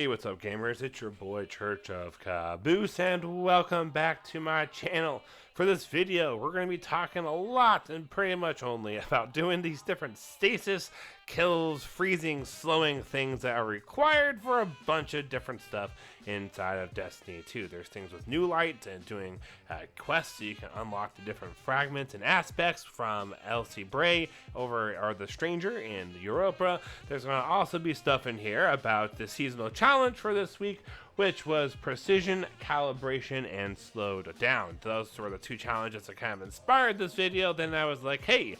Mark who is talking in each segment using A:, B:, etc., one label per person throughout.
A: Hey, what's up, gamers? It's your boy Church of Caboose, and welcome back to my channel. For this video, we're going to be talking a lot and pretty much only about doing these different stasis, kills, freezing, slowing things that are required for a bunch of different stuff inside of Destiny 2. There's things with new light and doing quests so you can unlock the different fragments and aspects from Elsie Bray or the Stranger in Europa. There's going to also be stuff in here about the seasonal challenge for this week, which was precision, calibration, and slowed down. Those were the two challenges that kind of inspired this video. Then I was like, hey,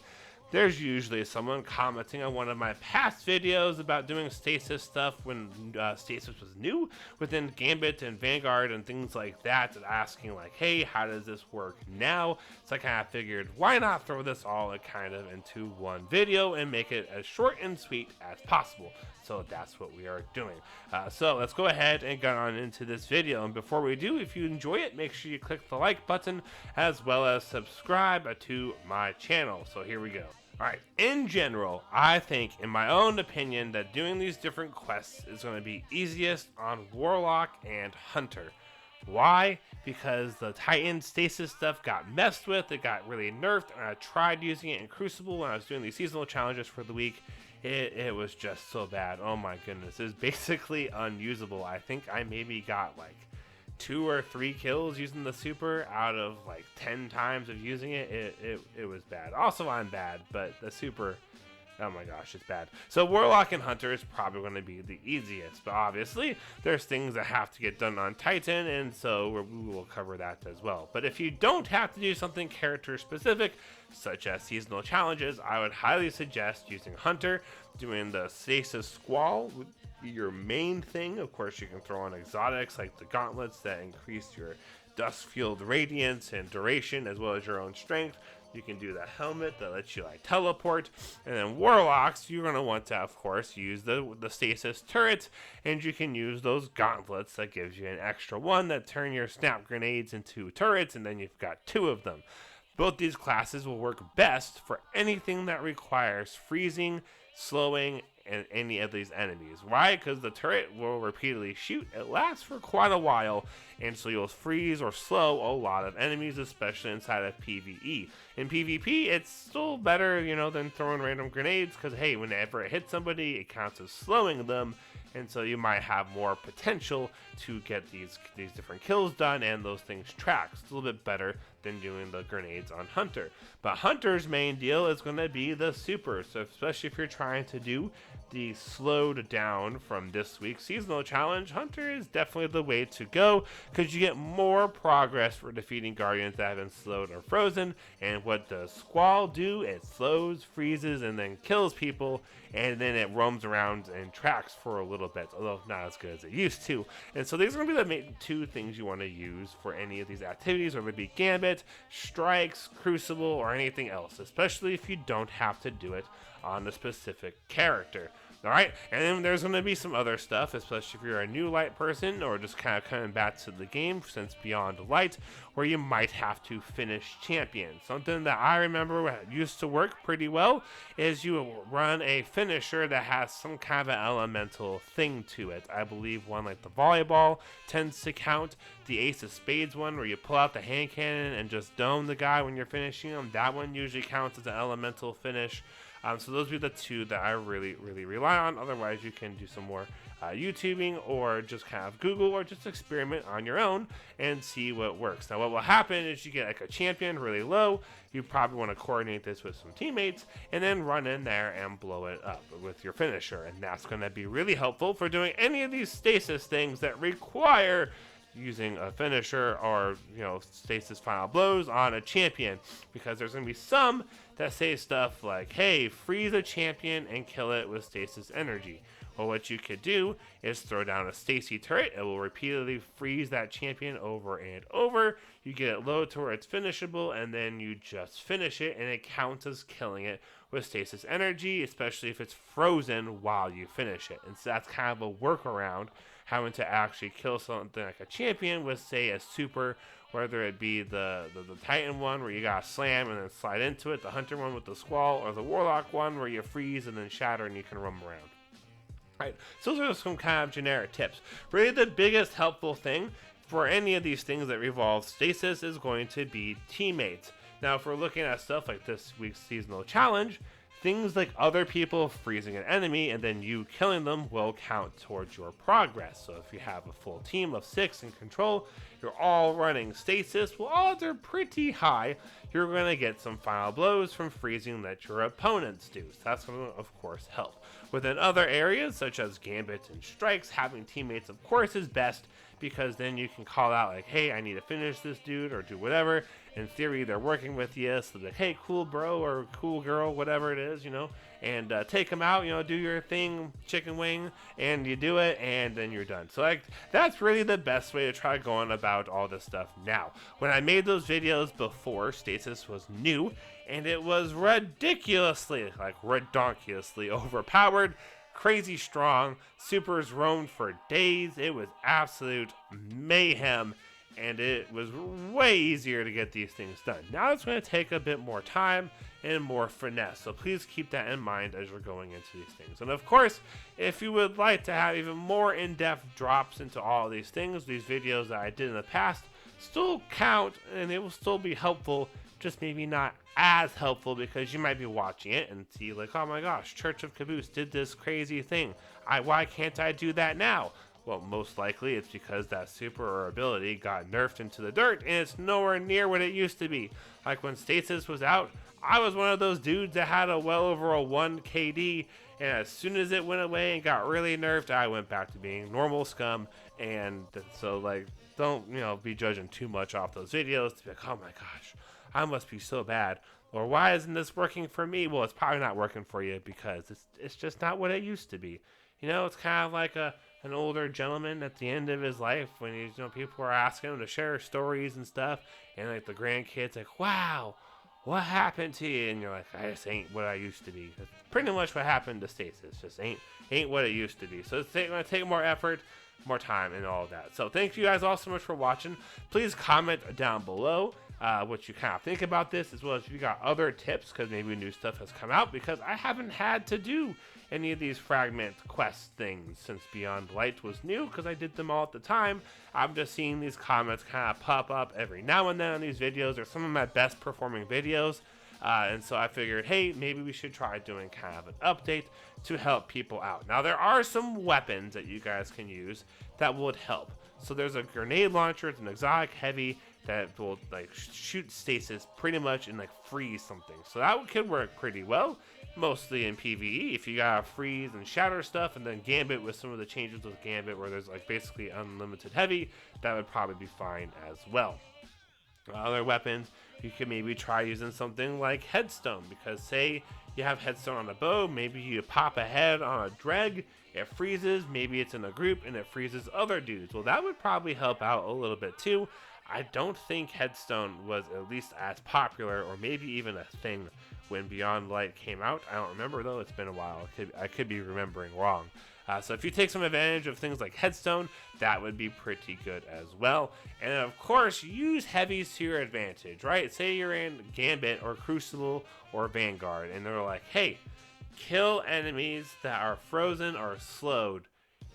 A: there's usually someone commenting on one of my past videos about doing stasis stuff when stasis was new within Gambit and Vanguard and things like that, and asking like, hey, how does this work now? So I kind of figured, why not throw this all kind of into one video and make it as short and sweet as possible. So that's what we are doing. So let's go ahead and get on into this video. And before we do, if you enjoy it, make sure you click the like button as well as subscribe to my channel. So here we go. Alright, in general, I think, in my own opinion, that doing these different quests is going to be easiest on Warlock and Hunter. Why? Because the Titan stasis stuff got messed with, it got really nerfed, and I tried using it in Crucible when I was doing these seasonal challenges for the week. It was just so bad. Oh my goodness, it was basically unusable. I think I maybe got like 2 or 3 kills using the super out of like 10 times of using it. It was bad. Also, I'm bad, but the super, oh my gosh, it's bad. So Warlock and Hunter is probably going to be the easiest, but obviously there's things that have to get done on Titan, and so we will cover that as well. But if you don't have to do something character specific, such as seasonal challenges, I would highly suggest using Hunter. Doing the Stasis Squall would be your main thing. Of course, you can throw on exotics like the gauntlets that increase your dust field radiance and duration, as well as your own strength. You can do the helmet that lets you like teleport, and then Warlocks, you're going to want to, of course, use the Stasis turrets, and you can use those gauntlets that gives you an extra one that turn your snap grenades into turrets, and then you've got 2 of them. Both these classes will work best for anything that requires freezing, slowing, and any of these enemies. Why? Because the turret will repeatedly shoot. It lasts for quite a while, and so you'll freeze or slow a lot of enemies, especially inside of PvE. In PvP, it's still better, than throwing random grenades, because hey, whenever it hits somebody, it counts as slowing them, and so you might have more potential to get these different kills done and those things tracked. It's a little bit better than doing the grenades on Hunter. But Hunter's main deal is going to be the super, so especially if you're trying to do the slowed down from this week's seasonal challenge, Hunter is definitely the way to go, because you get more progress for defeating guardians that have been slowed or frozen. And what does Squall do? It slows, freezes, and then kills people, and then it roams around and tracks for a little bit, although not as good as it used to. And so these are going to be the main 2 things you want to use for any of these activities, whether it be Gambit, Strikes, Crucible, or anything else, especially if you don't have to do it on a specific character. Alright, and then there's going to be some other stuff, especially if you're a new light person or just kind of coming back to the game since Beyond Light, where you might have to finish champion. Something that I remember used to work pretty well is you run a finisher that has some kind of an elemental thing to it. I believe one like the volleyball tends to count. The Ace of Spades one, where you pull out the hand cannon and just dome the guy when you're finishing him, that one usually counts as an elemental finish. So those would be the 2 that I really rely on. Otherwise, you can do some more YouTubing, or just kind of Google, or just experiment on your own and see what works. Now, what will happen is you get like a champion really low. You probably want to coordinate this with some teammates and then run in there and blow it up with your finisher. And that's going to be really helpful for doing any of these stasis things that require using a finisher or stasis final blows on a champion, because there's going to be some that say stuff like, hey, freeze a champion and kill it with stasis energy. Well, what you could do is throw down a Stacy turret. It will repeatedly freeze that champion over and over. You get it low to where it's finishable, and then you just finish it, and it counts as killing it with stasis energy, especially if it's frozen while you finish it. And so that's kind of a workaround, having to actually kill something like a champion with, say, a super, whether it be the Titan one where you gotta slam and then slide into it, the Hunter one with the Squall, or the Warlock one where you freeze and then shatter and you can roam around. Right, so those are some kind of generic tips. Really, the biggest helpful thing for any of these things that revolve stasis is going to be teammates. Now, if we're looking at stuff like this week's seasonal challenge, things like other people freezing an enemy and then you killing them will count towards your progress. So if you have a full team of 6 in control, you're all running stasis, well, odds are pretty high you're going to get some final blows from freezing that your opponents do. So that's going to, of course, help. Within other areas, such as gambits and strikes, having teammates, of course, is best, because then you can call out, like, hey, I need to finish this dude, or do whatever. In theory, they're working with you, so they're like, hey, cool bro, or cool girl, whatever it is, and take them out, do your thing, chicken wing, and you do it, and then you're done. So, like, that's really the best way to try going about all this stuff now. When I made those videos before, Stasis was new, and it was ridiculously, redonkulously overpowered, crazy strong, supers roamed for days. It was absolute mayhem, and it was way easier to get these things done. Now it's going to take a bit more time and more finesse, so please keep that in mind as you're going into these things. And of course, if you would like to have even more in-depth drops into all of these things, these videos that I did in the past still count, and they will still be helpful, just maybe not as helpful, because you might be watching it and see like, oh my gosh, Church of Caboose did this crazy thing. Why can't I do that now? Well, most likely it's because that super or ability got nerfed into the dirt and it's nowhere near what it used to be. Like when Stasis was out, I was one of those dudes that had a well over a 1 KD, and as soon as it went away and got really nerfed, I went back to being normal scum. And so, like, don't, be judging too much off those videos to be like, oh my gosh, I must be so bad. Or why isn't this working for me? Well, it's probably not working for you because it's just not what it used to be. It's kind of like an older gentleman at the end of his life when people are asking him to share stories and stuff, and like the grandkids like, wow, what happened to you? And you're like, I just ain't what I used to be. That's pretty much what happened to Stasis. Just ain't what it used to be. So it's going to take more effort, more time, and all of that. So thank you guys all so much for watching. Please comment down below what you kind of think about this, as well as if you got other tips, because maybe new stuff has come out, because I haven't had to do any of these fragment quest things since Beyond Light was new, because I did them all at the time. I'm just seeing these comments kind of pop up every now and then on these videos. They're some of my best performing videos, and so I figured, hey, maybe we should try doing kind of an update to help people out. Now, there are some weapons that you guys can use that would help. So there's a grenade launcher, it's an exotic heavy that will shoot stasis pretty much and freeze something. So that could work pretty well, mostly in PvE. If you got freeze and shatter stuff, and then Gambit with some of the changes with Gambit where there's basically unlimited heavy, that would probably be fine as well. Other weapons, you could maybe try using something like Headstone, because say you have Headstone on a bow, maybe you pop a head on a dreg, it freezes, maybe it's in a group and it freezes other dudes. Well, that would probably help out a little bit too. I don't think Headstone was at least as popular, or maybe even a thing when Beyond Light came out. I don't remember though, it's been a while. I could be remembering wrong. So if you take some advantage of things like Headstone, that would be pretty good as well. And of course, use heavies to your advantage, right? Say you're in Gambit or Crucible or Vanguard, and they're like, hey, kill enemies that are frozen or slowed.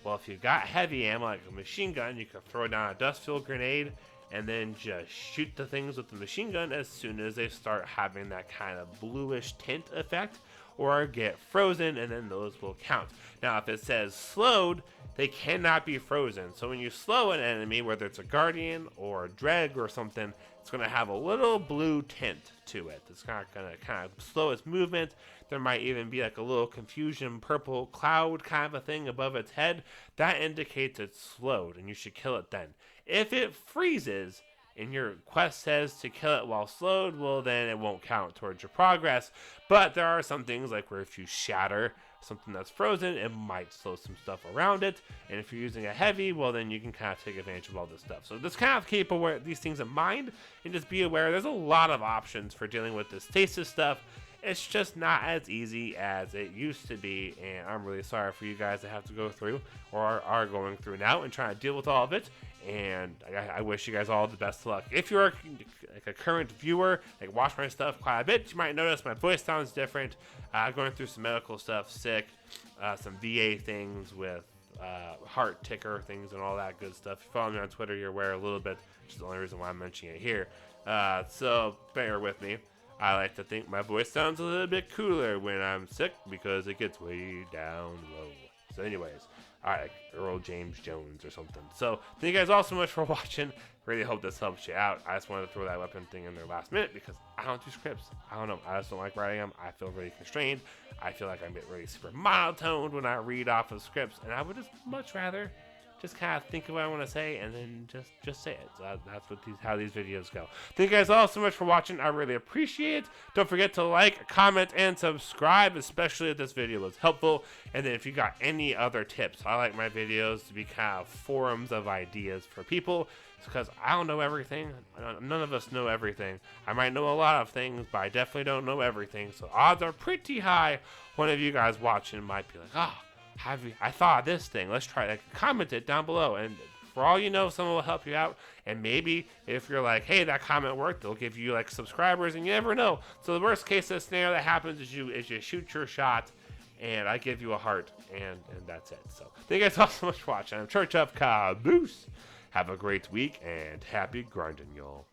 A: Well, if you've got heavy ammo like a machine gun, you can throw down a dust-filled grenade and then just shoot the things with the machine gun as soon as they start having that kind of bluish tint effect, or get frozen, and then those will count. Now, if it says slowed, they cannot be frozen. So when you slow an enemy, whether it's a guardian or a dreg or something, it's going to have a little blue tint to it. It's not going to kind of slow its movement. There might even be a little confusion purple cloud kind of a thing above its head. That indicates it's slowed, and you should kill it then. If it freezes and your quest says to kill it while slowed, well, then it won't count towards your progress. But there are some things where if you shatter something that's frozen, it might slow some stuff around it. And if you're using a heavy, well, then you can kind of take advantage of all this stuff. So just kind of keep these things in mind, and just be aware there's a lot of options for dealing with this stasis stuff. it's just not as easy as it used to be, and I'm really sorry for you guys that have to go through or are going through now and trying to deal with all of it. And I wish you guys all the best of luck. If you're like a current viewer, like watch my stuff quite a bit, you might notice my voice sounds different. Going through some medical stuff, sick, some VA things with heart ticker things and all that good stuff. If you follow me on Twitter, you're aware a little bit, which is the only reason why I'm mentioning it here. So bear with me. I like to think my voice sounds a little bit cooler when I'm sick because it gets way down low. So anyways, alright, like Earl James Jones or something. So thank you guys all so much for watching. Really hope this helps you out. I just wanted to throw that weapon thing in there last minute because I don't do scripts. I don't know. I just don't like writing them. I feel really constrained. I feel like I'm getting really super monotoned when I read off of scripts, and I would just much rather just kind of think of what I want to say and then just say it. So that's what how these videos go. Thank you guys all so much for watching. I really appreciate it. Don't forget to like, comment, and subscribe, especially if this video was helpful. And then if you got any other tips, I like my videos to be kind of forums of ideas for people, because I don't know everything. None of us know everything. I might know a lot of things, but I definitely don't know everything. So odds are pretty high one of you guys watching might be like, I thought of this thing. Let's try it. Comment it down below, and for all you know, someone will help you out. And maybe if you're like, hey, that comment worked, they'll give you like subscribers, and you never know. So the worst case scenario that happens is you shoot your shot, and I give you a heart, and that's it. So thank you guys all so much for watching. I'm Church of Caboose. Have a great week and happy grinding, y'all.